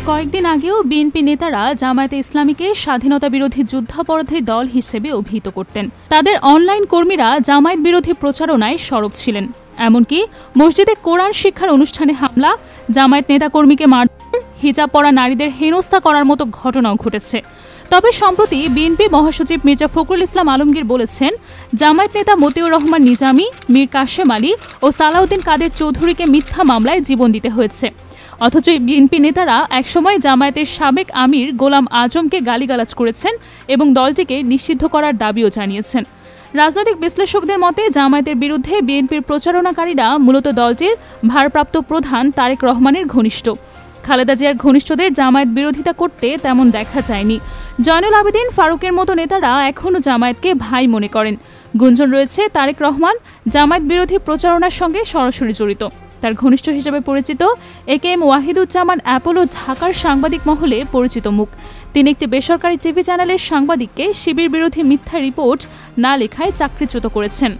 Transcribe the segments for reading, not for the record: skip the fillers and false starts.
কয়েকদিন আগেও বিএনপি নেতারা জামায়াতে ইসলামীকে স্বাধীনতা বিরোধী যুদ্ধাপরাধী দল হিসেবে অভিহিত করতেন। তাদের অনলাইন কর্মীরা জামায়াত বিরোধী প্রচারণায় সরব ছিলেন। এমনকি মসজিদে কোরআন শিক্ষার অনুষ্ঠানে হামলা, জামায়াত নেতাকর্মীকে মারধর, হিজাব পরা নারীদের হেনস্থা করার মতো ঘটনাও ঘটেছে। তবে সম্প্রতি বিএনপি মহাসচিব মির্জা ফখরুল ইসলাম আলমগীর বলেছেন, জামায়াত নেতা মতিউর রহমান নিজামী, মীর কাশেম আলী ও সালাউদ্দিন কাদের চৌধুরীকে মিথ্যা মামলায় জীবন দিতে হয়েছে। অথচ বিএনপি নেতারা একসময় জামায়াতের সাবেক আমির গোলাম আজমকে গালিগালাজ করেছেন এবং দলটিকে নিষিদ্ধ করার দাবিও জানিয়েছেন। রাজনৈতিক বিশ্লেষকদের মতে জামায়াতের বিরুদ্ধে বিএনপির প্রচারণাকারীরা মূলত দলটির ভারপ্রাপ্ত প্রধান তারেক রহমানের ঘনিষ্ঠ। খালেদা জিয়ার ঘনিষ্ঠদের জামায়াত বিরোধিতা করতে তেমন দেখা যায়নি। জয়নুল আবেদিন ফারুকের মতো নেতারা এখনও জামায়াতকে ভাই মনে করেন। গুঞ্জন রয়েছে তারেক রহমান জামায়াত বিরোধী প্রচারণার সঙ্গে সরাসরি জড়িত। তার ঘনিষ্ঠ হিসেবে পরিচিত একেএম ওয়াহিদুজ্জামান অ্যাপোলো ঢাকার সাংবাদিক মহলে পরিচিত মুখ। তিনি একটি বেসরকারি টিভি চ্যানেলের সাংবাদিককে শিবির বিরোধী মিথ্যা রিপোর্ট না লেখায় চাকরিচ্যুত করেছেন।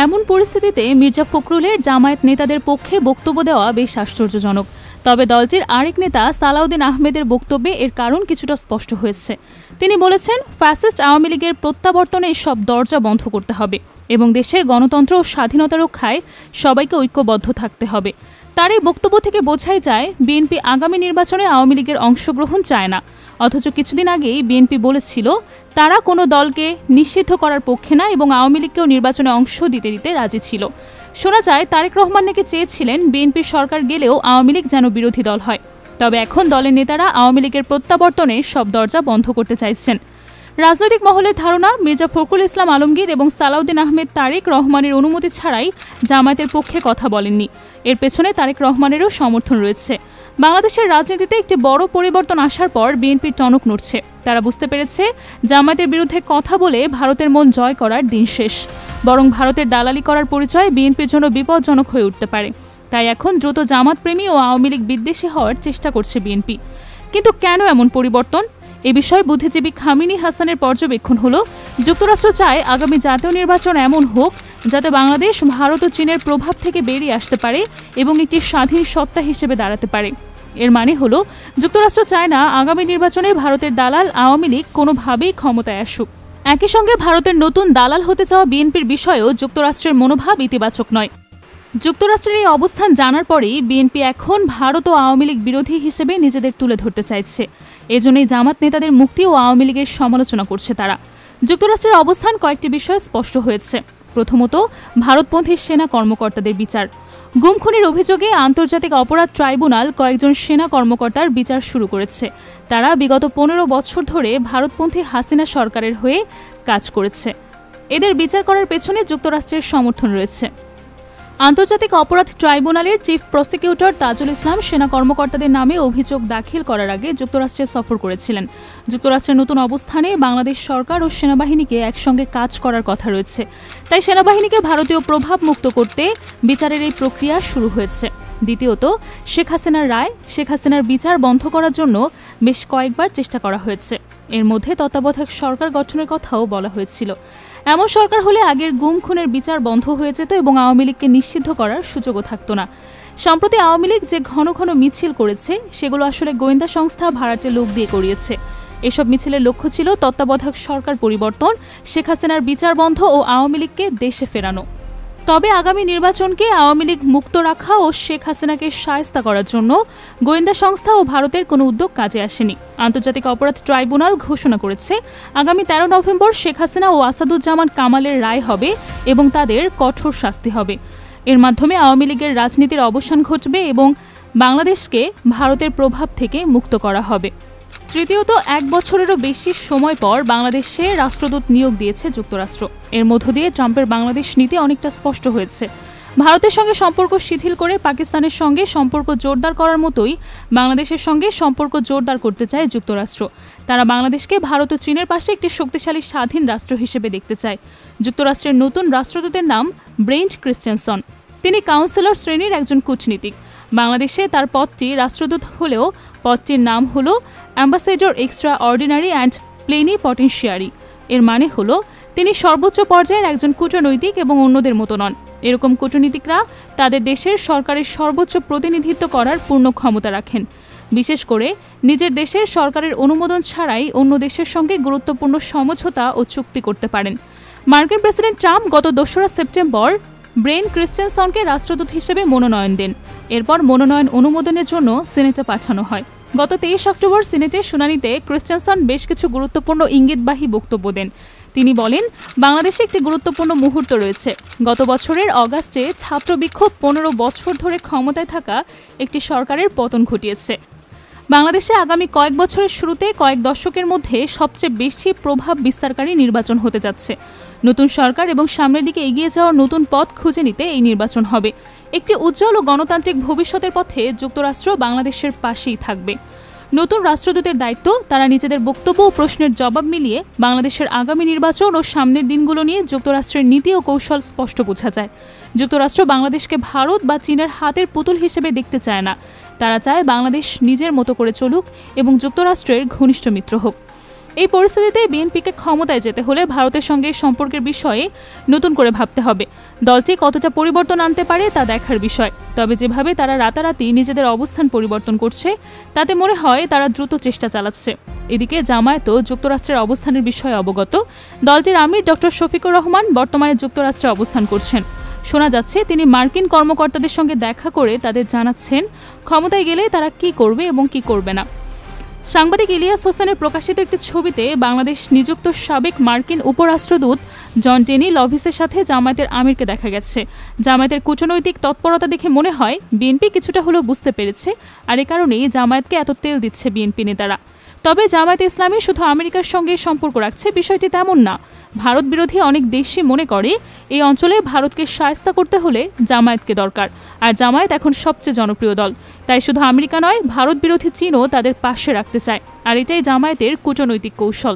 এমন পরিস্থিতিতে মির্জা ফখরুলের জামায়াত নেতাদের পক্ষে বক্তব্য দেওয়া বেশ আশ্চর্যজনক। তবে দলটির আরেক নেতা সালাউদ্দিন আহমেদের বক্তব্যে এর কারণ কিছুটা স্পষ্ট হয়েছে। তিনি বলেছেন, ফ্যাসিস্ট আওয়ামী লীগের প্রত্যাবর্তনে সব দরজা বন্ধ করতে হবে এবং দেশের গণতন্ত্র ও স্বাধীনতা রক্ষায় সবাইকে ঐক্যবদ্ধ থাকতে হবে। তার এই বক্তব্য থেকে বোঝাই যায় বিএনপি আগামী নির্বাচনে আওয়ামী লীগের অংশগ্রহণ চায় না। অথচ কিছুদিন আগেই বিএনপি বলেছিল তারা কোনো দলকে নিষিদ্ধ করার পক্ষে না এবং আওয়ামী লীগকেও নির্বাচনে অংশ দিতে রাজি ছিল। শোনা যায় তারেক রহমান নাকি চেয়েছিলেন বিএনপি সরকার গেলেও আওয়ামী লীগ যেন বিরোধী দল হয়। তবে এখন দলের নেতারা আওয়ামী লীগের প্রত্যাবর্তনে সব দরজা বন্ধ করতে চাইছেন। রাজনৈতিক মহলের ধারণা, মির্জা ফখরুল ইসলাম আলমগীর এবং সালাউদ্দিন আহমেদ তারেক রহমানের অনুমতি ছাড়াই জামায়াতের পক্ষে কথা বলেননি। এর পেছনে তারেক রহমানেরও সমর্থন রয়েছে। বাংলাদেশের রাজনীতিতে একটি বড় পরিবর্তন আসার পর বিএনপির টনক নড়ছে। তারা বুঝতে পেরেছে জামায়াতের বিরুদ্ধে কথা বলে ভারতের মন জয় করার দিন শেষ। বরং ভারতের দালালি করার পরিচয় বিএনপির জন্য বিপজ্জনক হয়ে উঠতে পারে। তাই এখন দ্রুত জামাতপ্রেমী ও আওয়ামী লীগ বিদ্বেষী হওয়ার চেষ্টা করছে বিএনপি। কিন্তু কেন এমন পরিবর্তন? এ বিষয়ে বুদ্ধিজীবী খামিনী হাসানের পর্যবেক্ষণ হলো, যুক্তরাষ্ট্র চায় আগামী জাতীয় নির্বাচন এমন হোক যাতে বাংলাদেশ ভারত ও চীনের প্রভাব থেকে বেরিয়ে আসতে পারে এবং একটি স্বাধীন সত্তা হিসেবে দাঁড়াতে পারে। এর মানে হলো যুক্তরাষ্ট্র চায় না আগামী নির্বাচনে ভারতের দালাল আওয়ামী লীগ কোনোভাবেই ক্ষমতায় আসুক। একই সঙ্গে ভারতের নতুন দালাল হতে চাওয়া বিএনপির বিষয়েও যুক্তরাষ্ট্রের মনোভাব ইতিবাচক নয়। যুক্তরাষ্ট্রের এই অবস্থান জানার পরেই বিএনপি এখন ভারত ও আওয়ামী লীগ বিরোধী হিসেবে নিজেদের তুলে ধরতে চাইছে। এজন্যই জামাত নেতাদের মুক্তি ও আওয়ামী লীগের সমালোচনা করছে তারা। যুক্তরাষ্ট্রের অবস্থান কয়েকটি বিষয়ে স্পষ্ট হয়েছে। প্রথমত, ভারতপন্থী সেনা কর্মকর্তাদের বিচার। গুম খুনের অভিযোগে আন্তর্জাতিক অপরাধ ট্রাইব্যুনাল কয়েকজন সেনা কর্মকর্তার বিচার শুরু করেছে। তারা বিগত 15 বছর ধরে ভারতপন্থী হাসিনা সরকারের হয়ে কাজ করেছে। এদের বিচার করার পেছনে যুক্তরাষ্ট্রের সমর্থন রয়েছে। আন্তর্জাতিক অপরাধ ট্রাইব্যুনালের চিফ প্রসিকিউটর তাজুল ইসলাম সেনা কর্মকর্তাদের নামে অভিযোগ দাখিল করার আগে যুক্তরাষ্ট্রে সফর করেছিলেন। যুক্তরাষ্ট্রের নতুন অবস্থানে বাংলাদেশ সরকার ও সেনাবাহিনীকে একসঙ্গে কাজ করার কথা রয়েছে। তাই সেনাবাহিনীকে ভারতীয় প্রভাব মুক্ত করতে বিচারের এই প্রক্রিয়া শুরু হয়েছে। দ্বিতীয়ত, শেখ হাসিনার বিচার বন্ধ করার জন্য বেশ কয়েকবার চেষ্টা করা হয়েছে। এর মধ্যে তত্ত্বাবধায়ক সরকার গঠনের কথাও বলা হয়েছিল। এমন সরকার হলে আগের গুম খুনের বিচার বন্ধ হয়ে যেত এবং আওয়ামী লীগকে নিষিদ্ধ করার সুযোগও থাকত না। সম্প্রতি আওয়ামী লীগ যে ঘন ঘন মিছিল করেছে সেগুলো আসলে গোয়েন্দা সংস্থা ভাড়াটে লোক দিয়ে করিয়েছে। এসব মিছিলের লক্ষ্য ছিল তত্ত্বাবধায়ক সরকার পরিবর্তন, শেখ হাসিনার বিচার বন্ধ ও আওয়ামী লীগকে দেশে ফেরানো। তবে আগামী নির্বাচনকে আওয়ামী লীগ মুক্ত রাখা ও শেখ হাসিনাকে শায়েস্তা করার জন্য গোয়েন্দা সংস্থা ও ভারতের কোনো উদ্যোগ কাজে আসেনি। আন্তর্জাতিক অপরাধ ট্রাইব্যুনাল ঘোষণা করেছে আগামী 13 নভেম্বর শেখ হাসিনা ও আসাদুজ্জামান কামালের রায় হবে এবং তাদের কঠোর শাস্তি হবে। এর মাধ্যমে আওয়ামী লীগের রাজনীতির অবসান ঘটবে এবং বাংলাদেশকে ভারতের প্রভাব থেকে মুক্ত করা হবে। তৃতীয়ত, 1 বছরেরও বেশি সময় পর বাংলাদেশে রাষ্ট্রদূত নিয়োগ দিয়েছে যুক্তরাষ্ট্র। এর মধ্য দিয়ে ট্রাম্পের বাংলাদেশ নীতি অনেকটা স্পষ্ট হয়েছে। ভারতের সঙ্গে সম্পর্ক শিথিল করে পাকিস্তানের সঙ্গে সম্পর্ক জোরদার করার মতোই বাংলাদেশের সঙ্গে সম্পর্ক জোরদার করতে চায় যুক্তরাষ্ট্র। তারা বাংলাদেশকে ভারত ও চীনের পাশে একটি শক্তিশালী স্বাধীন রাষ্ট্র হিসেবে দেখতে চায়। যুক্তরাষ্ট্রের নতুন রাষ্ট্রদূতের নাম ব্রেন্ট ক্রিস্টেনসন। তিনি কাউন্সিলর শ্রেণীর একজন কূটনীতিক। বাংলাদেশে তার পদটি রাষ্ট্রদূত হলেও পদটির নাম হল অ্যাম্বাসেডর এক্সট্রা অর্ডিনারি অ্যান্ড প্লেনিপটেনশিয়ারি। এর মানে হলো তিনি সর্বোচ্চ পর্যায়ের একজন কূটনৈতিক এবং অন্যদের মতো নন। এরকম কূটনীতিকরা তাদের দেশের সরকারের সর্বোচ্চ প্রতিনিধিত্ব করার পূর্ণ ক্ষমতা রাখেন। বিশেষ করে নিজের দেশের সরকারের অনুমোদন ছাড়াই অন্য দেশের সঙ্গে গুরুত্বপূর্ণ সমঝোতা ও চুক্তি করতে পারেন। মার্কিন প্রেসিডেন্ট ট্রাম্প গত 2রা সেপ্টেম্বর ব্রেন ক্রিস্টেনসনকে রাষ্ট্রদূত হিসেবে মনোনয়ন দেন। এরপর মনোনয়ন অনুমোদনের জন্য সিনেটে পাঠানো হয়। গত 23 অক্টোবর সিনেটের শুনানিতে ক্রিস্টেনসন বেশ কিছু গুরুত্বপূর্ণ ইঙ্গিতবাহী বক্তব্য দেন। তিনি বলেন, বাংলাদেশে একটি গুরুত্বপূর্ণ মুহূর্ত রয়েছে। গত বছরের অগাস্টে ছাত্র বিক্ষোভ 15 বছর ধরে ক্ষমতায় থাকা একটি সরকারের পতন ঘটিয়েছে। বাংলাদেশে আগামী কয়েক বছরের শুরুতে কয়েক দশকের মধ্যে সবচেয়ে বেশি প্রভাব বিস্তারকারী নির্বাচন হতে যাচ্ছে। নতুন সরকার এবং সামনের দিকে এগিয়ে যাওয়ার নতুন পথ খুঁজে নিতে এই নির্বাচন হবে। একটি উজ্জ্বল ও গণতান্ত্রিক ভবিষ্যতের পথে যুক্তরাষ্ট্র বাংলাদেশের পাশেই থাকবে। নতুন রাষ্ট্রদূতের দায়িত্ব, তারা নিজেদের বক্তব্য ও প্রশ্নের জবাব মিলিয়ে বাংলাদেশের আগামী নির্বাচন ও সামনের দিনগুলো নিয়ে যুক্তরাষ্ট্রের নীতি ও কৌশল স্পষ্ট বোঝা যায়। যুক্তরাষ্ট্র বাংলাদেশকে ভারত বা চীনের হাতের পুতুল হিসেবে দেখতে চায় না। তারা চায় বাংলাদেশ নিজের মতো করে চলুক এবং যুক্তরাষ্ট্রের ঘনিষ্ঠ মিত্র হোক। এই পরিস্থিতিতে বিএনপিকে ক্ষমতায় যেতে হলে ভারতের সঙ্গে সম্পর্কের বিষয়ে নতুন করে ভাবতে হবে। দলটি কতটা পরিবর্তন আনতে পারে তা দেখার বিষয়। তবে যেভাবে তারা রাতারাতি নিজেদের অবস্থান পরিবর্তন করছে, তাতে মনে হয় তারা দ্রুত চেষ্টা চালাচ্ছে। এদিকে জামায়াতও যুক্তরাষ্ট্রের অবস্থানের বিষয়ে অবগত। দলটির আমির ডক্টর শফিকুর রহমান বর্তমানে যুক্তরাষ্ট্রে অবস্থান করছেন। শোনা যাচ্ছে তিনি মার্কিন কর্মকর্তাদের সঙ্গে দেখা করে তাদের জানাচ্ছেন ক্ষমতায় গেলে তারা কি করবে এবং কি করবে না। সাংবাদিক ইলিয়াস হোসেনের প্রকাশিত একটি ছবিতে বাংলাদেশ নিযুক্ত সাবেক মার্কিন উপরাষ্ট্রদূত জন টেনি লভিসের সাথে জামায়াতের আমিরকে দেখা গেছে। জামায়াতের কূটনৈতিক তৎপরতা দেখে মনে হয় বিএনপি কিছুটা হলেও বুঝতে পেরেছে, আর এ কারণেই জামায়াতকে এত তেল দিচ্ছে বিএনপি নেতারা। তবে জামায়াতে ইসলামী শুধু আমেরিকার সঙ্গে সম্পর্ক রাখছে, বিষয়টি তেমন না। ভারত বিরোধী অনেক দেশই মনে করে এই অঞ্চলে ভারতকে শায়েস্তা করতে হলে জামায়াতকে দরকার, আর জামায়াত এখন সবচেয়ে জনপ্রিয় দল। তাই শুধু আমেরিকা নয়, ভারত বিরোধী চীনও তাদের পাশে রাখতে চায়, আর এটাই জামায়াতের কূটনৈতিক কৌশল।